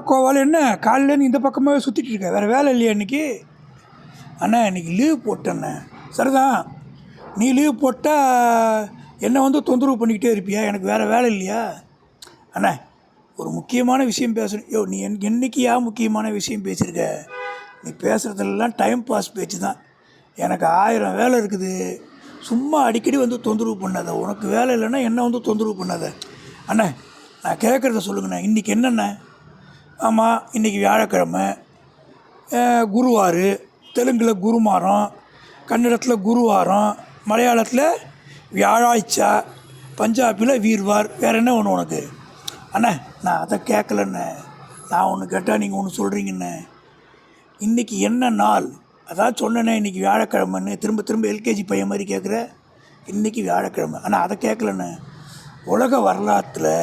கோவால் என்ன காலையிலேருந்து இந்த பக்கமாகவே சுற்றிட்டு இருக்க, வேறு வேலை இல்லையா இன்றைக்கி? அண்ணா இன்றைக்கி லீவ் போட்டேண்ணே. சரிதான், நீ லீவ் போட்டால் என்னை வந்து தொந்தரவு பண்ணிக்கிட்டே இருப்பியா? எனக்கு வேறு வேலை இல்லையா? அண்ணா ஒரு முக்கியமான விஷயம் பேசணும். நீ என்றைக்கியா முக்கியமான விஷயம் பேசியிருக்க? நீ பேசுகிறதுலாம் டைம் பாஸ் பேச்சு தான். எனக்கு 1000 வேலை இருக்குது. சும்மா அடிக்கடி வந்து தொந்தரவு பண்ணாத. உனக்கு வேலை இல்லைன்னா என்ன வந்து தொந்தரவு பண்ணாத. அண்ணா நான் கேட்குறத சொல்லுங்கண்ணா. இன்றைக்கி என்னண்ணே? ஆமாம், இன்றைக்கி வியாழக்கிழமை, குருவார், தெலுங்கில் குருமாரம், கன்னடத்தில் குருவாரம், மலையாளத்தில் வியாழாய்ச்சா, பஞ்சாபில் வீர்வார். வேறு என்ன ஒன்று உனக்கு? அண்ணா நான் அதை கேட்கலண்ணே. நான் ஒன்று கேட்டால் நீங்கள் ஒன்று சொல்கிறீங்கண்ணே. இன்றைக்கி என்ன நாள்? அதான் சொன்னேண்ணே இன்றைக்கி வியாழக்கிழமைன்னு. திரும்ப திரும்ப எல்கேஜி பையன் மாதிரி கேட்குற. இன்றைக்கி வியாழக்கிழமை. ஆனால் அதை கேட்கலண்ணே. உலக வரலாற்றில்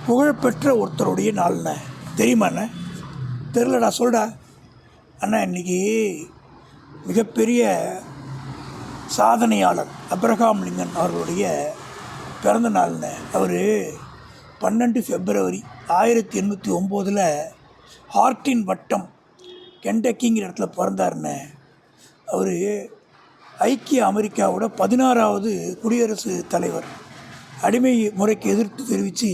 புகழ்பெற்ற ஒருத்தருடைய நாள்ண்ணே. தெரியுமாண்ணே? தெரிலடா, சொல்டா. அண்ணா இன்றைக்கி மிகப்பெரிய சாதனையாளர் அப்ரஹாம் லிங்கன் அவர்களுடைய பிறந்த நாள்ண்ணே. அவர் 12 பிப்ரவரி 1809 ஹார்டின் வட்டம் கெண்டக்கிங்கிற இடத்துல பிறந்தாருண்ணே. அவர் ஐக்கிய அமெரிக்காவோட 16வது குடியரசு தலைவர். அடிமை முறைக்கு எதிர்த்து தெரிவித்து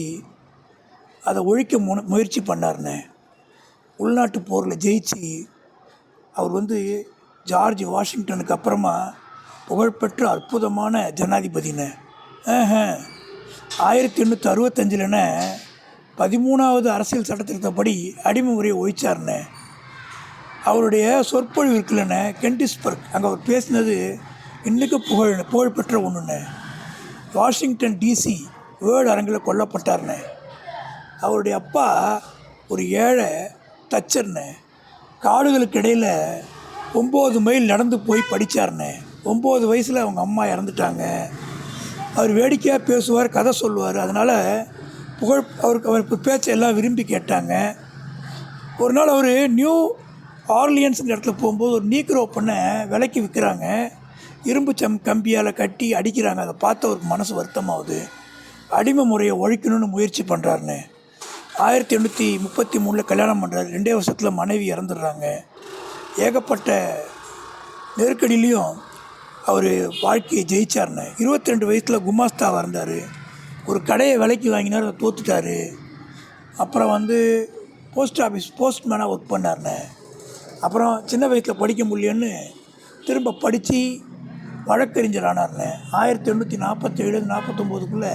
அதை ஒழிக்க முயற்சி பண்ணார்ண்ணே. உள்நாட்டு போரில் ஜெயிச்சு அவர் வந்து ஜார்ஜ் வாஷிங்டனுக்கு அப்புறமா புகழ்பெற்ற அற்புதமான ஜனாதிபதிண்ணே. 1865 13வது அரசியல் சட்டத்திட்டப்படி அடிமை முறையை ஒழிச்சார்ண்ணே. அவருடைய சொற்பொழிவு இருக்குல்லண்ணே, கெண்டிஸ்பர்க், அங்கே அவர் பேசினது இன்றைக்கும் புகழ்பெற்ற ஒன்றுண்ணே. வாஷிங்டன் டிசி வேர்ல்டு அரங்கில் கொல்லப்பட்டார்ண்ணே. அவருடைய அப்பா ஒரு ஏழை தச்சர்ண்ணே. காடுகளுக்கு இடையில் 9 மைல் நடந்து போய் படித்தார்ண்ணே. 9 வயசில் அவங்க அம்மா இறந்துட்டாங்க. அவர் வேடிக்கையாக பேசுவார், கதை சொல்லுவார். அதனால் அவருக்கு பேச்சை எல்லாம் விரும்பி கேட்டாங்க. ஒரு நாள் அவர் நியூ ஆர்லியன்ஸுங்கிற இடத்துல போகும்போது ஒரு நீக்ரோ பொண்ணை விலைக்கு விற்கிறாங்க. இரும்பு கம்பியால் கட்டி அடிக்கிறாங்க. அதை பார்த்து அவருக்கு மனசு வருத்தமாகுது. அடிமை முறையை ஒழிக்கணும்னு முயற்சி பண்ணுறாருண்ணே. 1833 கல்யாணம் பண்ணுறாரு. 2 வருஷத்தில் மனைவி இறந்துடுறாங்க. ஏகப்பட்ட நெருக்கடியிலையும் அவர் வாழ்க்கையை ஜெயிச்சார்ண்ணே. 22 வயசில் குமாஸ்தாவாக இருந்தார். ஒரு கடையை விலைக்கு வாங்கினார், அதை தோத்துட்டார். அப்புறம் வந்து போஸ்ட் ஆஃபீஸ் போஸ்ட்மேனாக ஒர்க் பண்ணார்ண்ணே. அப்புறம் சின்ன வயசில் படிக்க முடியலன்னு திரும்ப படித்து வழக்கறிஞர் ஆனார்ண்ணே. 1847-49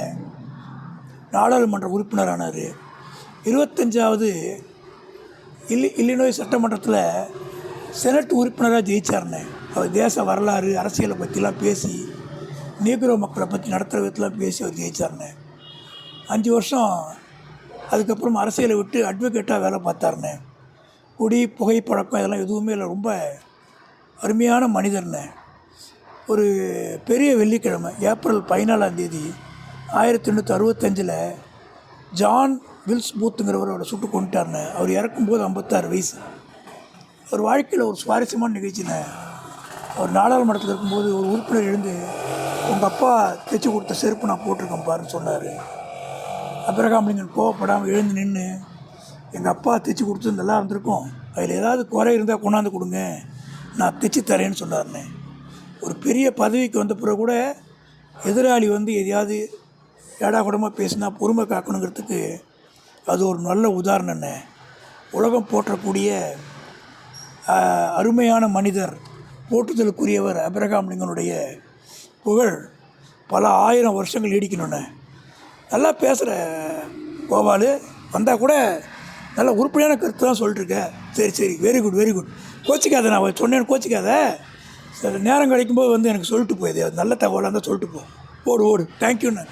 நாடாளுமன்ற உறுப்பினர் ஆனார். 25வது இல்லினோய் சட்டமன்றத்தில் செனட் உறுப்பினராக ஜெயிச்சார்ண்ணே. அவர் தேச வரலாறு, அரசியலை பற்றிலாம் பேசி, நீக்ரோ மக்களை பற்றி நடத்துகிற விதத்தில் பேசி அவர் ஜெயிச்சார்ண்ணே. 5 வருஷம் அதுக்கப்புறம் அரசியலை விட்டு அட்வொகேட்டாக வேலை பார்த்தாருண்ணே. குடி, புகைப்பழக்கம் இதெல்லாம் எதுவுமே இல்லை. ரொம்ப அருமையான மனிதர்ண்ணே. ஒரு பெரிய வெள்ளிக்கிழமை ஏப்ரல் 14 1865 ஜான் வில்ஸ் பூத்துங்கிறவரோட சுட்டு கொண்டுட்டார்ண்ணே. அவர் இறக்கும்போது 56 வயசு. அவர் வாழ்க்கையில் ஒரு சுவாரஸ்யமான நிகழ்ச்சிண்ணே. அவர் நாடாளுமன்றத்தில் இருக்கும்போது ஒரு உறுப்பினர் எழுந்து, உங்கள் அப்பா தைச்சி கொடுத்த செருப்பு நான் போட்டிருக்கேன் பாருன்னு சொன்னார். அப்ரஹாம் லிங்கன் கோவப்படாமல் எழுந்து நின்று, எங்கள் அப்பா தைச்சி கொடுத்தது நல்லா இருந்திருக்கும், அதில் ஏதாவது குறை இருந்தால் கொண்டாந்து கொடுங்க, நான் தைச்சி தரேன்னு சொன்னார்ண்ணே. ஒரு பெரிய பதவிக்கு வந்த பிறகு கூட எதிராளி வந்து எதையாவது ஏடாகூடமாக பேசினா பொறுமை காக்கணுங்கிறதுக்கு அது ஒரு நல்ல உதாரணண்ணே. உலகம் போற்றக்கூடிய அருமையான மனிதர், போற்றுதலுக்குரியவர் அப்ரஹாம் லிங்கனுடைய புகழ் பல 1000 வருஷங்கள் நீடிக்கணுண்ணே. நல்லா பேசுகிற கோபால், வந்தால் கூட நல்லா உருப்படியான கருத்து தான் சொல்லிட்டுருக்க. சரி, வெரி குட். கோச்சிக்காத, நான் சொன்னேன்னு கோச்சிக்காத. நேரம் கிடைக்கும்போது வந்து எனக்கு சொல்லிட்டு போயிது. அது நல்ல தகவலாக இருந்தால் சொல்லிட்டு ஓடு. தேங்க்யூண்ணே.